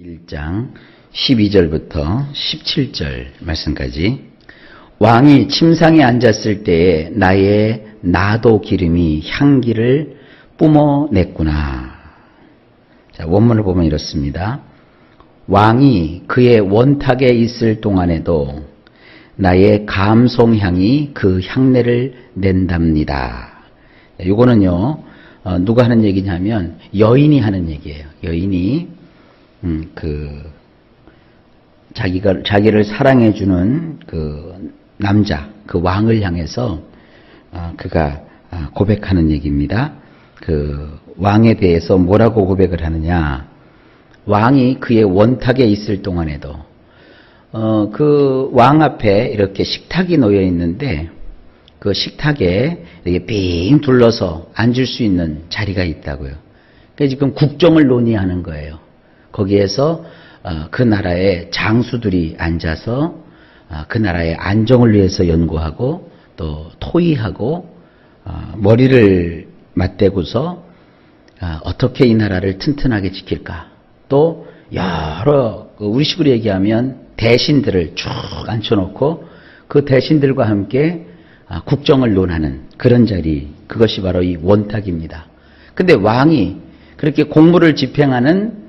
1장 12절부터 17절 말씀까지. 왕이 침상에 앉았을 때에 나의 나도 기름이 향기를 뿜어냈구나. 자, 원문을 보면 이렇습니다. 왕이 그의 원탁에 있을 동안에도 나의 감송향이 그 향내를 낸답니다. 이거는요, 누가 하는 얘기냐면 여인이 하는 얘기예요. 여인이 자기를 사랑해주는 그 남자, 그 왕을 향해서 그가 고백하는 얘기입니다. 그 왕에 대해서 뭐라고 고백을 하느냐? 왕이 그의 원탁에 있을 동안에도 그 왕 앞에 이렇게 식탁이 놓여 있는데 그 식탁에 이렇게 빙 둘러서 앉을 수 있는 자리가 있다고요. 그러니까 지금 국정을 논의하는 거예요. 거기에서 그 나라의 장수들이 앉아서 그 나라의 안정을 위해서 연구하고 또 토의하고 머리를 맞대고서 어떻게 이 나라를 튼튼하게 지킬까. 또 여러 우리식으로 얘기하면 대신들을 쭉 앉혀놓고 그 대신들과 함께 국정을 논하는 그런 자리, 그것이 바로 이 원탁입니다. 근데 왕이 그렇게 공무를 집행하는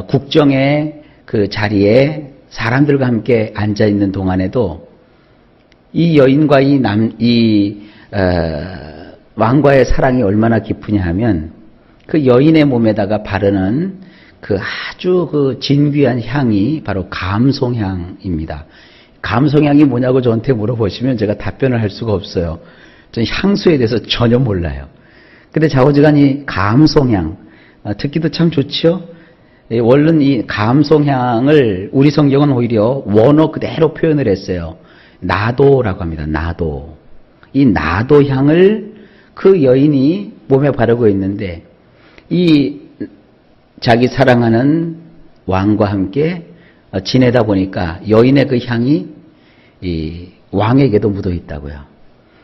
국정의 그 자리에 사람들과 함께 앉아 있는 동안에도 이 여인과 왕과의 사랑이 얼마나 깊으냐 하면 그 여인의 몸에다가 바르는 그 아주 그 진귀한 향이 바로 감송향입니다. 감송향이 뭐냐고 저한테 물어보시면 제가 답변을 할 수가 없어요. 저는 향수에 대해서 전혀 몰라요. 근데 자오지간이 감송향, 듣기도 참 좋지요? 원래 이 감송향을 우리 성경은 오히려 원어 그대로 표현을 했어요. 나도라고 합니다. 나도. 이 나도 향을 그 여인이 몸에 바르고 있는데 이 자기 사랑하는 왕과 함께 지내다 보니까 여인의 그 향이 이 왕에게도 묻어 있다고요.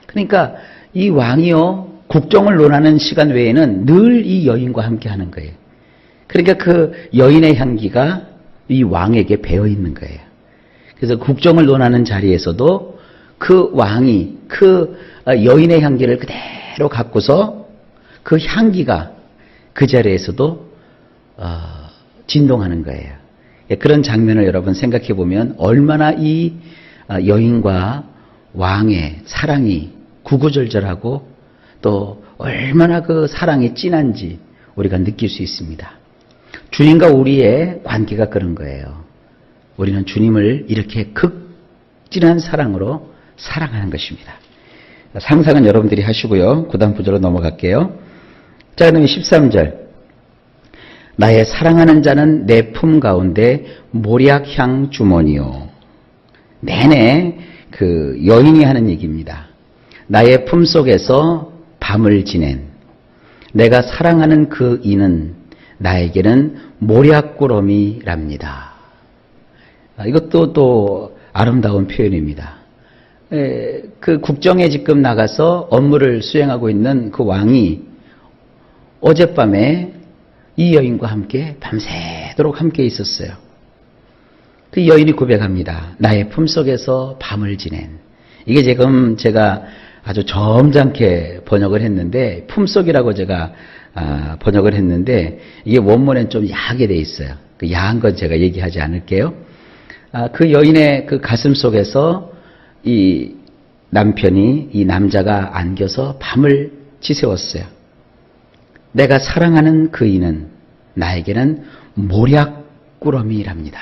그러니까 이 왕이요 국정을 논하는 시간 외에는 늘 이 여인과 함께 하는 거예요. 그러니까 그 여인의 향기가 이 왕에게 배어 있는 거예요. 그래서 국정을 논하는 자리에서도 그 왕이 그 여인의 향기를 그대로 갖고서 그 향기가 그 자리에서도 진동하는 거예요. 그런 장면을 여러분 생각해 보면 얼마나 이 여인과 왕의 사랑이 구구절절하고 또 얼마나 그 사랑이 진한지 우리가 느낄 수 있습니다. 주님과 우리의 관계가 그런 거예요. 우리는 주님을 이렇게 극진한 사랑으로 사랑하는 것입니다. 상상은 여러분들이 하시고요. 그 다음 구절로 넘어갈게요. 자, 그러면 13절. 나의 사랑하는 자는 내 품 가운데 모략향 주머니요. 내내 그 여인이 하는 얘기입니다. 나의 품 속에서 밤을 지낸 내가 사랑하는 그 이는 나에게는 모략꾸러미랍니다. 이것도 또 아름다운 표현입니다. 그 국정에 지금 나가서 업무를 수행하고 있는 그 왕이 어젯밤에 이 여인과 함께 밤새도록 함께 있었어요. 그 여인이 고백합니다. 나의 품속에서 밤을 지낸. 이게 지금 제가 아주 점잖게 번역을 했는데 품속이라고 제가 번역을 했는데 이게 원문엔 좀 야하게 돼 있어요. 그 야한 건 제가 얘기하지 않을게요. 그 여인의 그 가슴 속에서 이 남편이 이 남자가 안겨서 밤을 지새웠어요. 내가 사랑하는 그 이는 나에게는 모략꾸러미랍니다.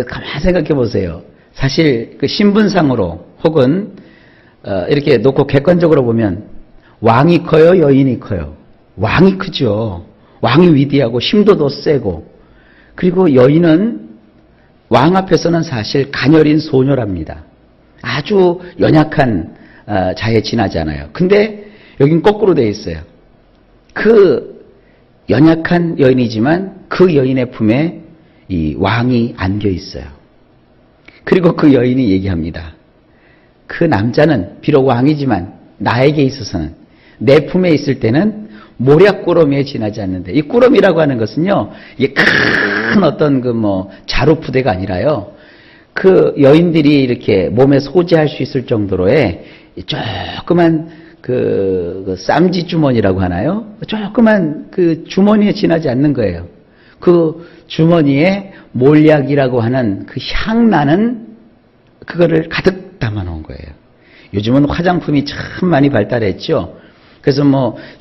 가만히 생각해 보세요. 사실 그 신분상으로 혹은 이렇게 놓고 객관적으로 보면 왕이 커요, 여인이 커요? 왕이 크죠. 왕이 위대하고 힘도 더 세고, 그리고 여인은 왕 앞에서는 사실 가녀린 소녀랍니다. 아주 연약한 자에 지나잖아요. 근데 여긴 거꾸로 되어 있어요. 그 연약한 여인이지만 그 여인의 품에 이 왕이 안겨 있어요. 그리고 그 여인이 얘기합니다. 그 남자는 비록 왕이지만 나에게 있어서는 내 품에 있을 때는 모략꾸러미에 지나지 않는데, 이 꾸러미라고 하는 것은요, 이게 큰 어떤 자루 부대가 아니라요, 그 여인들이 이렇게 몸에 소지할 수 있을 정도로의 조그만 그 쌈지 주머니라고 하나요? 조그만 그 주머니에 지나지 않는 거예요. 그 주머니에 몰약이라고 하는 그 향나는 그거를 가득 담아 놓은 거예요. 요즘은 화장품이 참 많이 발달했죠. 그래서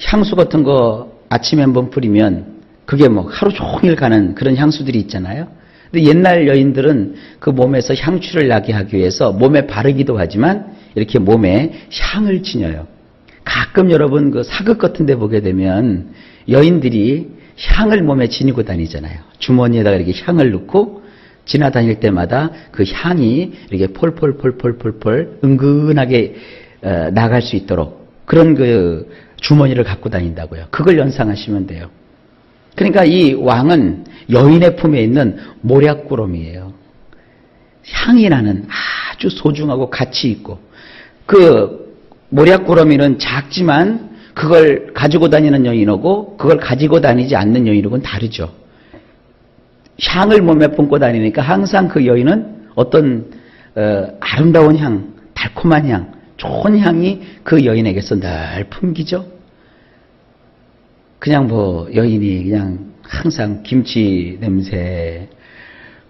향수 같은 거 아침에 한번 뿌리면 그게 하루 종일 가는 그런 향수들이 있잖아요. 근데 옛날 여인들은 그 몸에서 향취를 나게 하기 위해서 몸에 바르기도 하지만 이렇게 몸에 향을 지녀요. 가끔 여러분 그 사극 같은 데 보게 되면 여인들이 향을 몸에 지니고 다니잖아요. 주머니에다가 이렇게 향을 넣고 지나다닐 때마다 그 향이 이렇게 폴폴폴폴폴폴 은근하게 나갈 수 있도록 그런 그 주머니를 갖고 다닌다고요. 그걸 연상하시면 돼요. 그러니까 이 왕은 여인의 품에 있는 모략꾸러미예요. 향이 나는 아주 소중하고 가치 있고, 그 모략꾸러미는 작지만 그걸 가지고 다니는 여인하고 그걸 가지고 다니지 않는 여인하고는 다르죠. 향을 몸에 품고 다니니까 항상 그 여인은 어떤 아름다운 향, 달콤한 향, 좋은 향이 그 여인에게서 늘 풍기죠. 그냥 여인이 그냥 항상 김치 냄새,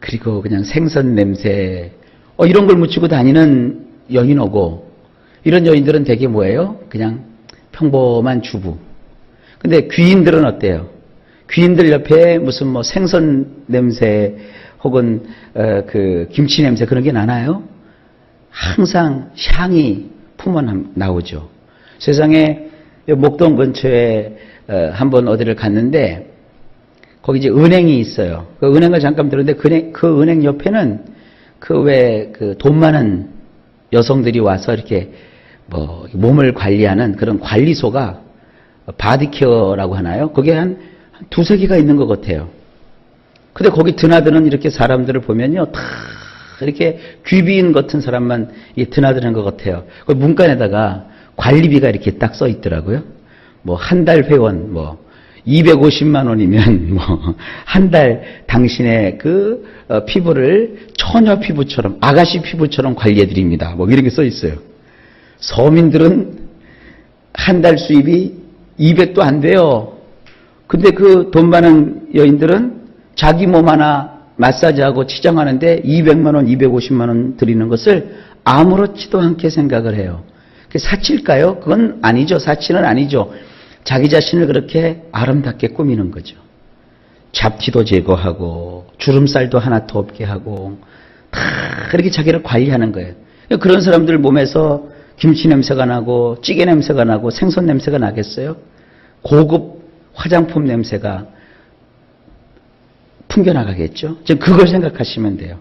그리고 그냥 생선 냄새, 이런 걸 묻히고 다니는 여인하고, 이런 여인들은 되게 뭐예요? 그냥 평범한 주부. 근데 귀인들은 어때요? 귀인들 옆에 무슨 생선 냄새 혹은 그 김치 냄새 그런 게 나나요? 항상 향이 품어 나오죠. 세상에 목동 근처에 한번 어디를 갔는데 거기 이제 은행이 있어요. 그 은행을 잠깐 들었는데 그 은행 옆에는 그 돈 많은 여성들이 와서 이렇게 몸을 관리하는 그런 관리소가 바디케어라고 하나요? 그게 한 두세 개가 있는 것 같아요. 근데 거기 드나드는 이렇게 사람들을 보면요, 다 이렇게 귀비인 같은 사람만 드나드는 것 같아요. 그 문간에다가 관리비가 이렇게 딱 써 있더라고요. 한 달 회원 250만 원이면 한 달 당신의 그 피부를 처녀 피부처럼, 아가씨 피부처럼 관리해 드립니다. 이렇게 써 있어요. 서민들은 한 달 수입이 200도 안 돼요. 근데 그 돈 많은 여인들은 자기 몸 하나 마사지하고 치장하는데 200만 원, 250만 원 드리는 것을 아무렇지도 않게 생각을 해요. 그게 사치일까요? 그건 아니죠. 사치는 아니죠. 자기 자신을 그렇게 아름답게 꾸미는 거죠. 잡티도 제거하고 주름살도 하나도 없게 하고 다 그렇게 자기를 관리하는 거예요. 그런 사람들 몸에서 김치 냄새가 나고 찌개 냄새가 나고 생선 냄새가 나겠어요? 고급 화장품 냄새가 풍겨나가겠죠? 지금 그걸 생각하시면 돼요.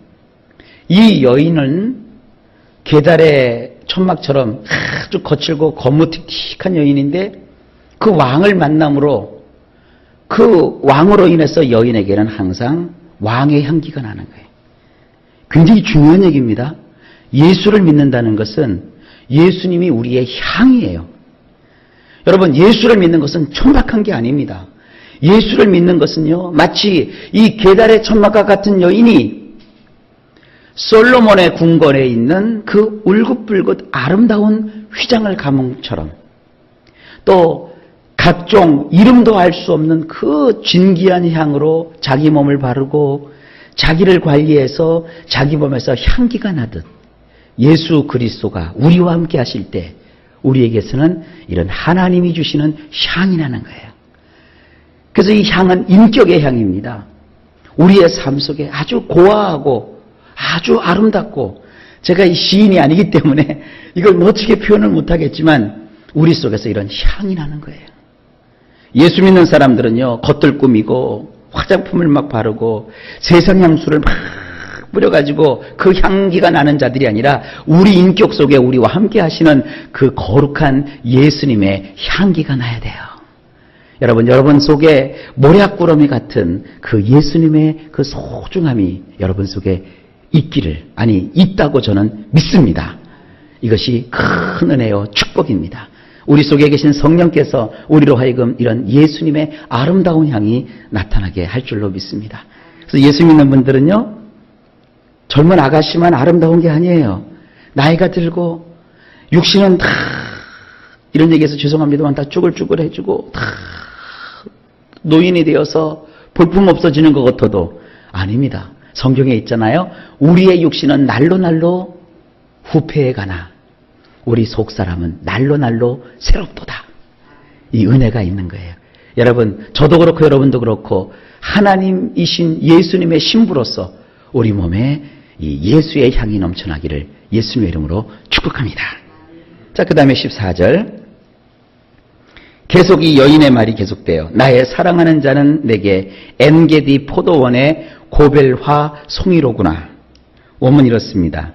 이 여인은 계달의 천막처럼 아주 거칠고 거무틱틱한 여인인데 그 왕을 만남으로 그 왕으로 인해서 여인에게는 항상 왕의 향기가 나는 거예요. 굉장히 중요한 얘기입니다. 예수를 믿는다는 것은 예수님이 우리의 향이에요. 여러분, 예수를 믿는 것은 천박한 게 아닙니다. 예수를 믿는 것은요, 마치 이 계달의 천막과 같은 여인이 솔로몬의 궁궐에 있는 그 울긋불긋 아름다운 휘장을 가문처럼, 또 각종 이름도 알 수 없는 그 진귀한 향으로 자기 몸을 바르고 자기를 관리해서 자기 몸에서 향기가 나듯 예수 그리스도가 우리와 함께 하실 때 우리에게서는 이런 하나님이 주시는 향이 나는 거예요. 그래서 이 향은 인격의 향입니다. 우리의 삶 속에 아주 고와하고 아주 아름답고, 제가 이 시인이 아니기 때문에 이걸 어떻게 표현을 못하겠지만 우리 속에서 이런 향이 나는 거예요. 예수 믿는 사람들은요, 겉을 꾸미고 화장품을 막 바르고 세상 향수를 막 뿌려가지고 그 향기가 나는 자들이 아니라 우리 인격 속에 우리와 함께 하시는 그 거룩한 예수님의 향기가 나야 돼요. 여러분 속에 모략구러미 같은 그 예수님의 그 소중함이 여러분 속에 있다고 저는 믿습니다. 이것이 큰 은혜요 축복입니다. 우리 속에 계신 성령께서 우리로 하여금 이런 예수님의 아름다운 향이 나타나게 할 줄로 믿습니다. 그래서 예수 믿는 분들은요, 젊은 아가씨만 아름다운 게 아니에요. 나이가 들고 육신은 다, 이런 얘기해서 죄송합니다만 다 쭈글쭈글해지고 다 노인이 되어서 볼품 없어지는 것 같아도 아닙니다. 성경에 있잖아요. 우리의 육신은 날로 후패해 가나 우리 속사람은 날로 새롭도다. 이 은혜가 있는 거예요. 여러분, 저도 그렇고 여러분도 그렇고 하나님이신 예수님의 신부로서 우리 몸에 이 예수의 향이 넘쳐나기를 예수님의 이름으로 축복합니다. 자, 그 다음에 14절. 계속 이 여인의 말이 계속돼요. 나의 사랑하는 자는 내게 엔게디 포도원의 고벨화 송이로구나. 원문 이렇습니다.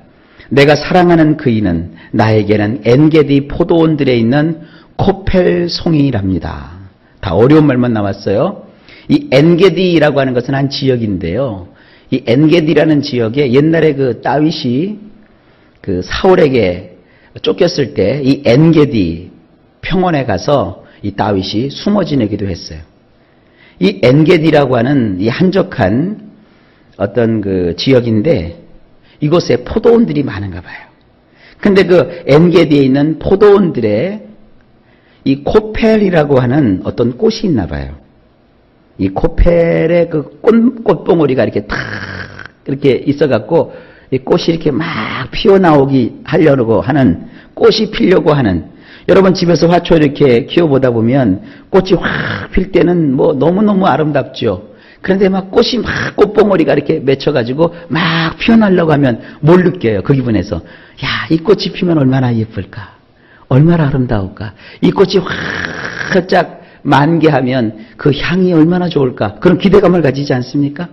내가 사랑하는 그이는 나에게는 엔게디 포도원들에 있는 코펠 송이랍니다. 다 어려운 말만 나왔어요. 이 엔게디라고 하는 것은 한 지역인데요. 이 엔게디라는 지역에 옛날에 그 다윗이 그 사울에게 쫓겼을 때 이 엔게디 평원에 가서 이 다윗이 숨어 지내기도 했어요. 이 엔게디라고 하는 이 한적한 어떤 그 지역인데 이곳에 포도원들이 많은가 봐요. 근데 그 엔게디에 있는 포도원들에 이 코펠이라고 하는 어떤 꽃이 있나 봐요. 이 코펠의 그 꽃봉오리가 이렇게 탁 이렇게 있어갖고 이 꽃이 이렇게 막 피어나오기 하려고 하는, 꽃이 피려고 하는, 여러분 집에서 화초 이렇게 키워보다 보면 꽃이 확 필 때는 뭐 너무너무 아름답죠. 그런데 막 꽃이 막 꽃봉오리가 이렇게 맺혀가지고 막 피어나려고 하면 뭘 느껴요? 그 기분에서. 야, 이 꽃이 피면 얼마나 예쁠까? 얼마나 아름다울까? 이 꽃이 활짝 만개하면 그 향이 얼마나 좋을까? 그런 기대감을 가지지 않습니까?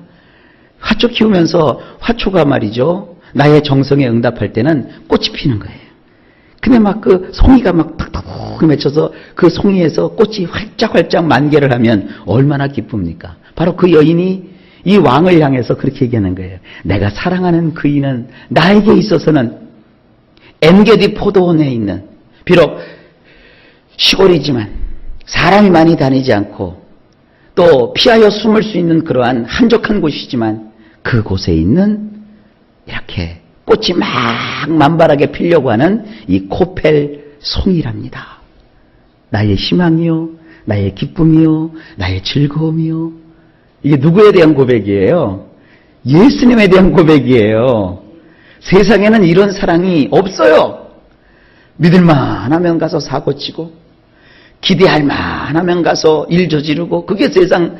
화초 키우면서 화초가 말이죠. 나의 정성에 응답할 때는 꽃이 피는 거예요. 근데 막 그 송이가 막 탁탁 맺혀서 그 송이에서 꽃이 활짝활짝 만개를 하면 얼마나 기쁩니까? 바로 그 여인이 이 왕을 향해서 그렇게 얘기하는 거예요. 내가 사랑하는 그이는 나에게 있어서는 엔게디 포도원에 있는, 비록 시골이지만 사람이 많이 다니지 않고 또 피하여 숨을 수 있는 그러한 한적한 곳이지만 그곳에 있는 이렇게 꽃이 막 만발하게 피려고 하는 이 코펠 송이랍니다. 나의 희망이요, 나의 기쁨이요, 나의 즐거움이요. 이게 누구에 대한 고백이에요? 예수님에 대한 고백이에요. 세상에는 이런 사랑이 없어요. 믿을만 하면 가서 사고치고 기대할 만하면 가서 일 저지르고, 그게 세상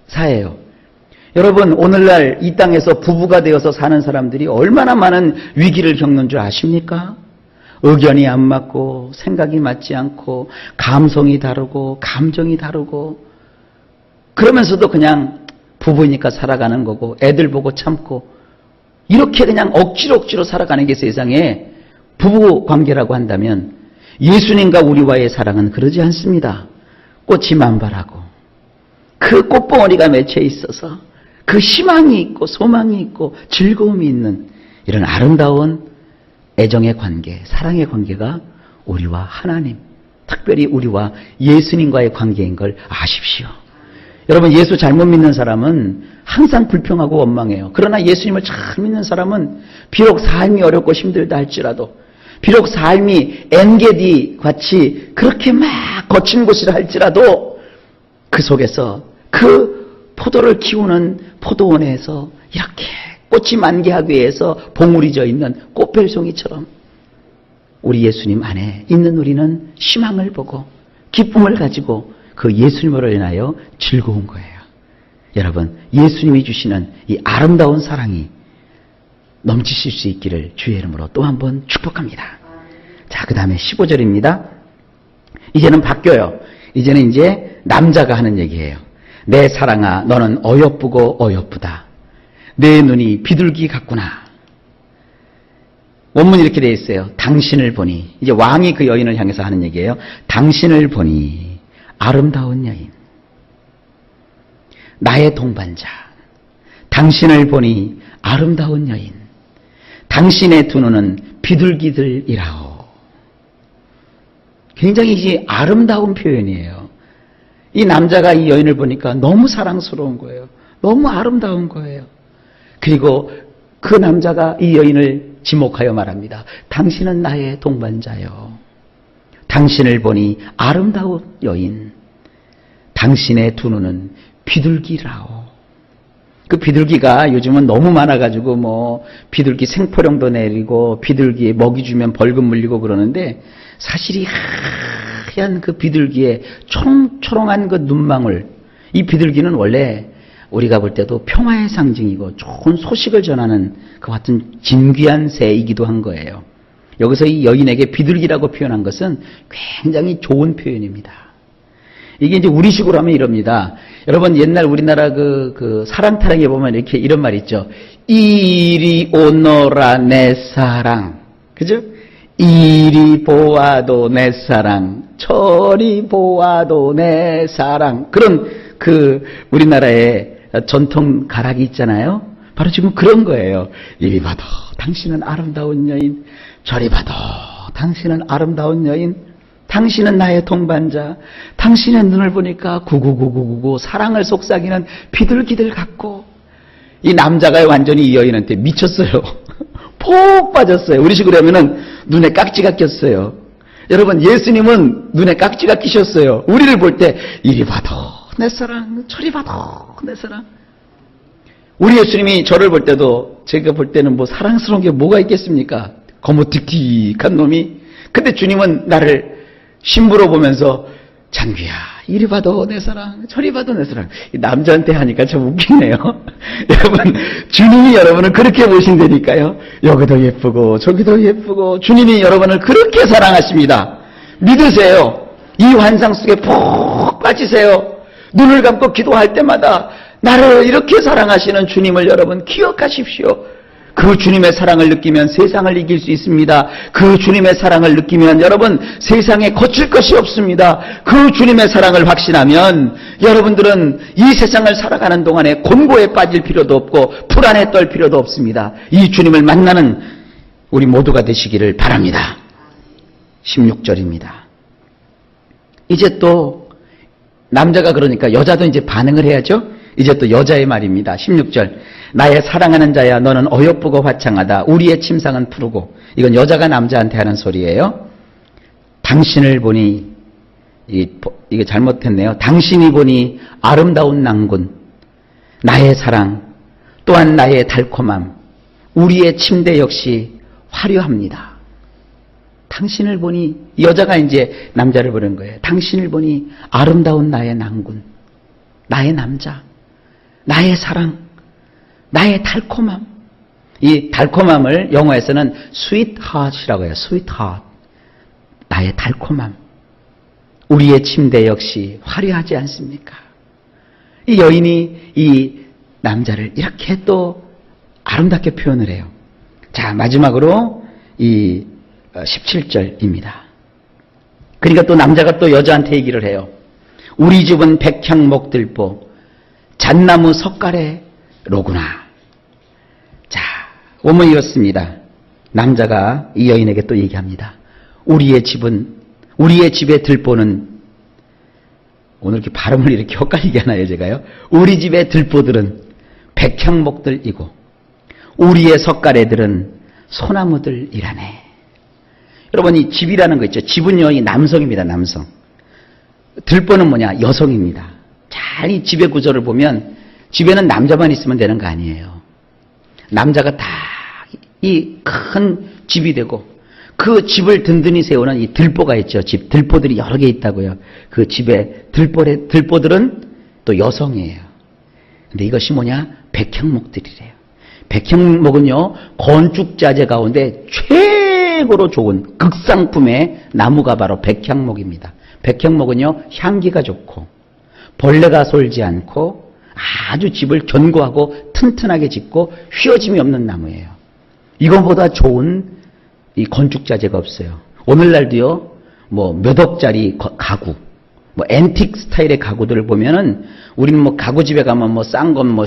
사예요. 여러분, 오늘날 이 땅에서 부부가 되어서 사는 사람들이 얼마나 많은 위기를 겪는 줄 아십니까? 의견이 안 맞고 생각이 맞지 않고 감성이 다르고 감정이 다르고, 그러면서도 그냥 부부니까 살아가는 거고 애들 보고 참고 이렇게 그냥 억지로 살아가는 게 세상에 부부 관계라고 한다면, 예수님과 우리와의 사랑은 그러지 않습니다. 꽃이 만발하고 그 꽃봉오리가 맺혀 있어서 그 희망이 있고 소망이 있고 즐거움이 있는 이런 아름다운 애정의 관계, 사랑의 관계가 우리와 하나님, 특별히 우리와 예수님과의 관계인 걸 아십시오. 여러분, 예수 잘못 믿는 사람은 항상 불평하고 원망해요. 그러나 예수님을 잘 믿는 사람은 비록 삶이 어렵고 힘들다 할지라도, 비록 삶이 엔게디 같이 그렇게 막 거친 곳이라 할지라도 그 속에서 그 포도를 키우는 포도원에서 이렇게 꽃이 만개하기 위해서 봉우리 져 있는 꽃별송이처럼 우리 예수님 안에 있는 우리는 희망을 보고 기쁨을 가지고 그 예수님으로 인하여 즐거운 거예요. 여러분, 예수님이 주시는 이 아름다운 사랑이 넘치실 수 있기를 주의 이름으로 또 한 번 축복합니다. 자, 그 다음에 15절입니다. 이제는 바뀌어요. 이제는 이제 남자가 하는 얘기예요. 내 사랑아, 너는 어여쁘고 어여쁘다. 내 눈이 비둘기 같구나. 원문이 이렇게 되어 있어요. 당신을 보니, 이제 왕이 그 여인을 향해서 하는 얘기예요. 당신을 보니 아름다운 여인, 나의 동반자, 당신을 보니 아름다운 여인, 당신의 두 눈은 비둘기들이라오. 굉장히 이제 아름다운 표현이에요. 이 남자가 이 여인을 보니까 너무 사랑스러운 거예요. 너무 아름다운 거예요. 그리고 그 남자가 이 여인을 지목하여 말합니다. 당신은 나의 동반자요. 당신을 보니 아름다운 여인. 당신의 두 눈은 비둘기라오. 그 비둘기가 요즘은 너무 많아가지고 뭐 비둘기 생포령도 내리고 비둘기에 먹이 주면 벌금 물리고 그러는데 사실이 하얀 그 비둘기의 초롱초롱한 그 눈망울, 이 비둘기는 원래 우리가 볼 때도 평화의 상징이고 좋은 소식을 전하는 그 같은 진귀한 새이기도 한 거예요. 여기서 이 여인에게 비둘기라고 표현한 것은 굉장히 좋은 표현입니다. 이게 이제 우리식으로 하면 이럽니다. 여러분 옛날 우리나라 그 사랑타령에 보면 이렇게 이런 말 있죠. 이리 오너라 내 사랑. 그죠? 이리 보아도 내 사랑. 저리 보아도 내 사랑. 그런 그 우리나라의 전통 가락이 있잖아요. 바로 지금 그런 거예요. 이리 봐도 당신은 아름다운 여인. 저리 봐도 당신은 아름다운 여인. 당신은 나의 동반자. 당신의 눈을 보니까 구구구구구구 사랑을 속삭이는 비둘기들 같고. 이 남자가 완전히 이 여인한테 미쳤어요. 폭 빠졌어요. 우리식으로 하면은 눈에 깍지가 꼈어요. 여러분 예수님은 눈에 깍지가 끼셨어요. 우리를 볼 때 이리 봐도 내 사랑, 저리 봐도 내 사랑. 우리 예수님이 저를 볼 때도 제가 볼 때는 뭐 사랑스러운 게 뭐가 있겠습니까? 거무틱틱한 놈이. 근데 주님은 나를 신부로 보면서 장귀야 이리 봐도 내 사랑 저리 봐도 내 사랑. 남자한테 하니까 좀 웃기네요. 여러분 주님이 여러분을 그렇게 보신다니까요. 여기도 예쁘고 저기도 예쁘고 주님이 여러분을 그렇게 사랑하십니다. 믿으세요. 이 환상 속에 푹 빠지세요. 눈을 감고 기도할 때마다 나를 이렇게 사랑하시는 주님을 여러분 기억하십시오. 그 주님의 사랑을 느끼면 세상을 이길 수 있습니다. 그 주님의 사랑을 느끼면 여러분 세상에 거칠 것이 없습니다. 그 주님의 사랑을 확신하면 여러분들은 이 세상을 살아가는 동안에 곤고에 빠질 필요도 없고 불안에 떨 필요도 없습니다. 이 주님을 만나는 우리 모두가 되시기를 바랍니다. 16절입니다. 이제 또 남자가 그러니까 여자도 이제 반응을 해야죠. 이제 또 여자의 말입니다. 16절. 나의 사랑하는 자야 너는 어여쁘고 화창하다. 우리의 침상은 푸르고. 이건 여자가 남자한테 하는 소리예요. 당신을 보니 이게 잘못했네요. 당신이 보니 아름다운 낭군. 나의 사랑 또한 나의 달콤함. 우리의 침대 역시 화려합니다. 당신을 보니 여자가 이제 남자를 보는 거예요. 당신을 보니 아름다운 나의 낭군. 나의 남자. 나의 사랑, 나의 달콤함. 이 달콤함을 영어에서는 sweetheart이라고 해요. sweetheart. 나의 달콤함. 우리의 침대 역시 화려하지 않습니까? 이 여인이 이 남자를 이렇게 또 아름답게 표현을 해요. 자, 마지막으로 이 17절입니다. 그러니까 또 남자가 또 여자한테 얘기를 해요. 우리 집은 백향목들보 잣나무 석가래 로구나. 자, 원문이 이렇습니다. 남자가 이 여인에게 또 얘기합니다. 우리의 집의 들보는, 오늘 이렇게 발음을 이렇게 헷갈리게 하나요, 제가요? 우리 집의 들보들은 백향목들이고, 우리의 석가래들은 소나무들이라네. 여러분, 이 집이라는 거 있죠? 집은요, 이 남성입니다, 남성. 들보는 뭐냐? 여성입니다. 잘 이 집의 구조를 보면 집에는 남자만 있으면 되는 거 아니에요. 남자가 다 이 큰 집이 되고 그 집을 든든히 세우는 이 들보가 있죠. 집 들보들이 여러 개 있다고요. 그 집의 들보들은 또 여성이에요. 근데 이것이 뭐냐? 백향목들이래요. 백향목은요 건축자재 가운데 최고로 좋은 극상품의 나무가 바로 백향목입니다. 백향목은요 향기가 좋고 벌레가 솔지 않고 아주 집을 견고하고 튼튼하게 짓고 휘어짐이 없는 나무예요. 이것보다 좋은 이 건축자재가 없어요. 오늘날도요, 뭐 몇 억짜리 가구, 뭐 앤틱 스타일의 가구들을 보면은 우리는 뭐 가구집에 가면 뭐 싼 건 뭐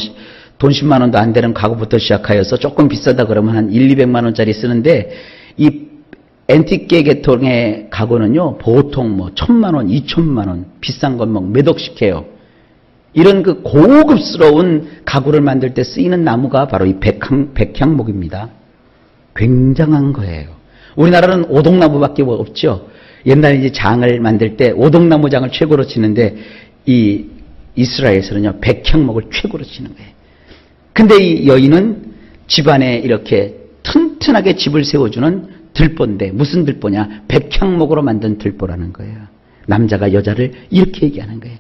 돈 10만 원도 안 되는 가구부터 시작하여서 조금 비싸다 그러면 한 1, 200만 원짜리 쓰는데 이 앤틱계 계통의 가구는요, 보통 뭐 1,000만 원, 2,000만 원, 비싼 건 막 몇 억씩 해요. 이런 그 고급스러운 가구를 만들 때 쓰이는 나무가 바로 이 백향목입니다. 굉장한 거예요. 우리나라는 오동나무밖에 없죠. 옛날에 이제 장을 만들 때 오동나무 장을 최고로 치는데 이 이스라엘에서는요, 백향목을 최고로 치는 거예요. 근데 이 여인은 집안에 이렇게 튼튼하게 집을 세워주는 들보인데, 무슨 들보냐? 백향목으로 만든 들보라는 거예요. 남자가 여자를 이렇게 얘기하는 거예요.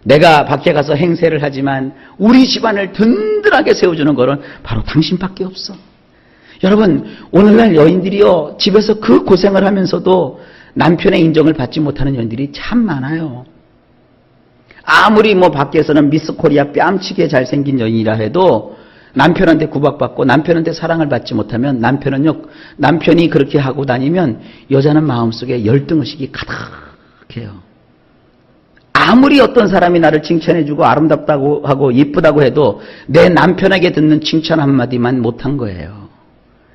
내가 밖에 가서 행세를 하지만 우리 집안을 든든하게 세워주는 거는 바로 당신밖에 없어. 여러분, 오늘날 여인들이요, 집에서 그 고생을 하면서도 남편의 인정을 받지 못하는 여인들이 참 많아요. 아무리 뭐 밖에서는 미스 코리아 뺨치게 잘생긴 여인이라 해도 남편한테 구박받고 남편한테 사랑을 받지 못하면 남편이 그렇게 하고 다니면 여자는 마음속에 열등의식이 가득해요. 아무리 어떤 사람이 나를 칭찬해주고 아름답다고 하고 예쁘다고 해도 내 남편에게 듣는 칭찬 한마디만 못한 거예요.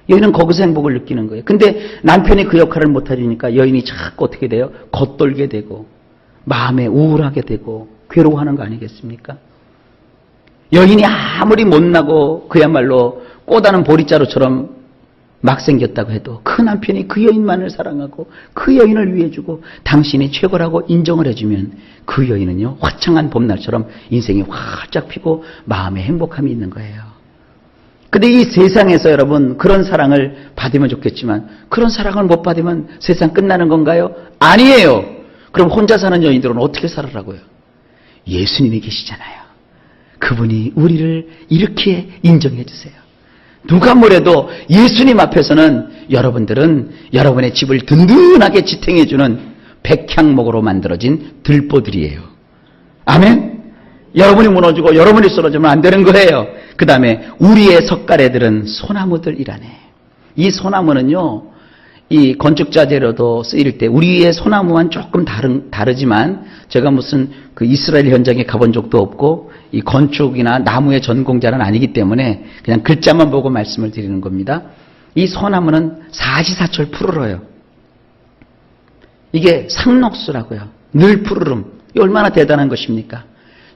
여인은 거기서 행복을 느끼는 거예요. 근데 남편이 그 역할을 못해주니까 여인이 자꾸 어떻게 돼요? 겉돌게 되고 마음에 우울하게 되고 괴로워하는 거 아니겠습니까? 여인이 아무리 못나고 그야말로 꼬다는 보리자루처럼 막 생겼다고 해도 그 남편이 그 여인만을 사랑하고 그 여인을 위해주고 당신이 최고라고 인정을 해주면 그 여인은요, 화창한 봄날처럼 인생이 활짝 피고 마음에 행복함이 있는 거예요. 근데 이 세상에서 여러분, 그런 사랑을 받으면 좋겠지만 그런 사랑을 못 받으면 세상 끝나는 건가요? 아니에요. 그럼 혼자 사는 여인들은 어떻게 살으라고요? 예수님이 계시잖아요. 그분이 우리를 이렇게 인정해 주세요. 누가 뭐래도 예수님 앞에서는 여러분들은 여러분의 집을 든든하게 지탱해 주는 백향목으로 만들어진 들보들이에요. 아멘? 여러분이 무너지고 여러분이 쓰러지면 안 되는 거예요. 그 다음에 우리의 석가래들은 소나무들이라네. 이 소나무는요, 이 건축자재로도 쓰일 때 우리의 소나무만 조금 다르지만 제가 무슨 그 이스라엘 현장에 가본 적도 없고 이 건축이나 나무의 전공자는 아니기 때문에 그냥 글자만 보고 말씀을 드리는 겁니다. 이 소나무는 사시사철 푸르러요. 이게 상록수라고요. 늘 푸르름. 이 얼마나 대단한 것입니까?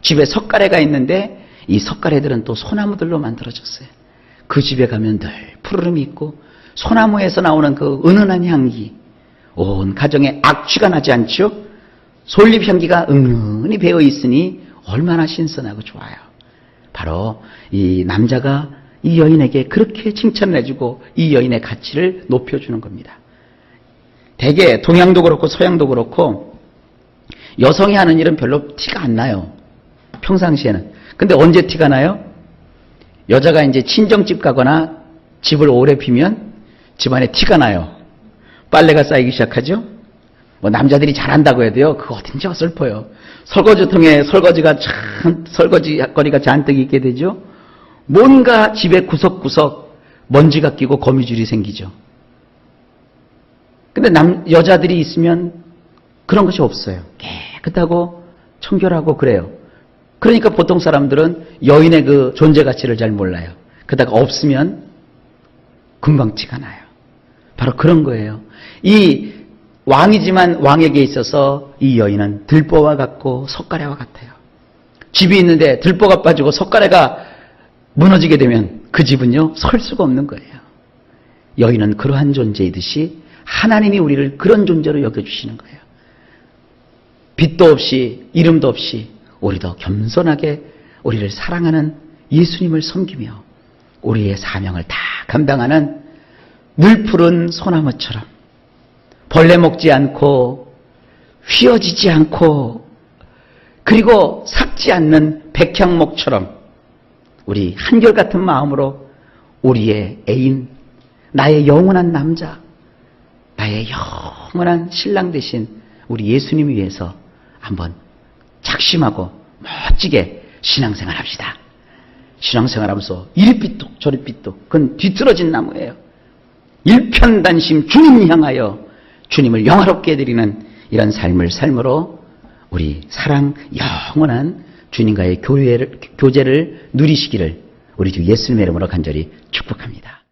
집에 석가래가 있는데 이 석가래들은 또 소나무들로 만들어졌어요. 그 집에 가면 늘 푸르름이 있고 소나무에서 나오는 그 은은한 향기, 온 가정에 악취가 나지 않죠? 솔잎 향기가 은은히 배어 있으니 얼마나 신선하고 좋아요. 바로 이 남자가 이 여인에게 그렇게 칭찬을 해주고 이 여인의 가치를 높여주는 겁니다. 대개 동양도 그렇고 서양도 그렇고 여성이 하는 일은 별로 티가 안 나요. 평상시에는. 근데 언제 티가 나요? 여자가 이제 친정집 가거나 집을 오래 피면 집안에 티가 나요. 빨래가 쌓이기 시작하죠? 뭐 남자들이 잘한다고 해도요, 그거 어딘지 어설퍼요. 설거지통에 설거지거리가 잔뜩 있게 되죠? 뭔가 집의 구석구석 먼지가 끼고 거미줄이 생기죠. 근데 여자들이 있으면 그런 것이 없어요. 깨끗하고 청결하고 그래요. 그러니까 보통 사람들은 여인의 그 존재 가치를 잘 몰라요. 그러다가 없으면 금방 티가 나요. 바로 그런 거예요. 이 왕이지만 왕에게 있어서 이 여인은 들보와 같고 석가래와 같아요. 집이 있는데 들보가 빠지고 석가래가 무너지게 되면 그 집은요, 설 수가 없는 거예요. 여인은 그러한 존재이듯이 하나님이 우리를 그런 존재로 여겨주시는 거예요. 빛도 없이 이름도 없이 우리도 겸손하게 우리를 사랑하는 예수님을 섬기며 우리의 사명을 다 감당하는 늘 푸른 소나무처럼 벌레 먹지 않고 휘어지지 않고 그리고 삭지 않는 백향목처럼 우리 한결같은 마음으로 우리의 애인, 나의 영원한 남자, 나의 영원한 신랑 되신 우리 예수님 위해서 한번 작심하고 멋지게 신앙생활 합시다. 신앙생활 하면서 이리 삐뚤 저리 삐뚤 그건 뒤틀어진 나무예요. 일편단심 주님 향하여 주님을 영화롭게 해드리는 이런 삶을 삶으로 우리 사랑 영원한 주님과의 교제를 누리시기를 우리 주 예수님의 이름으로 간절히 축복합니다.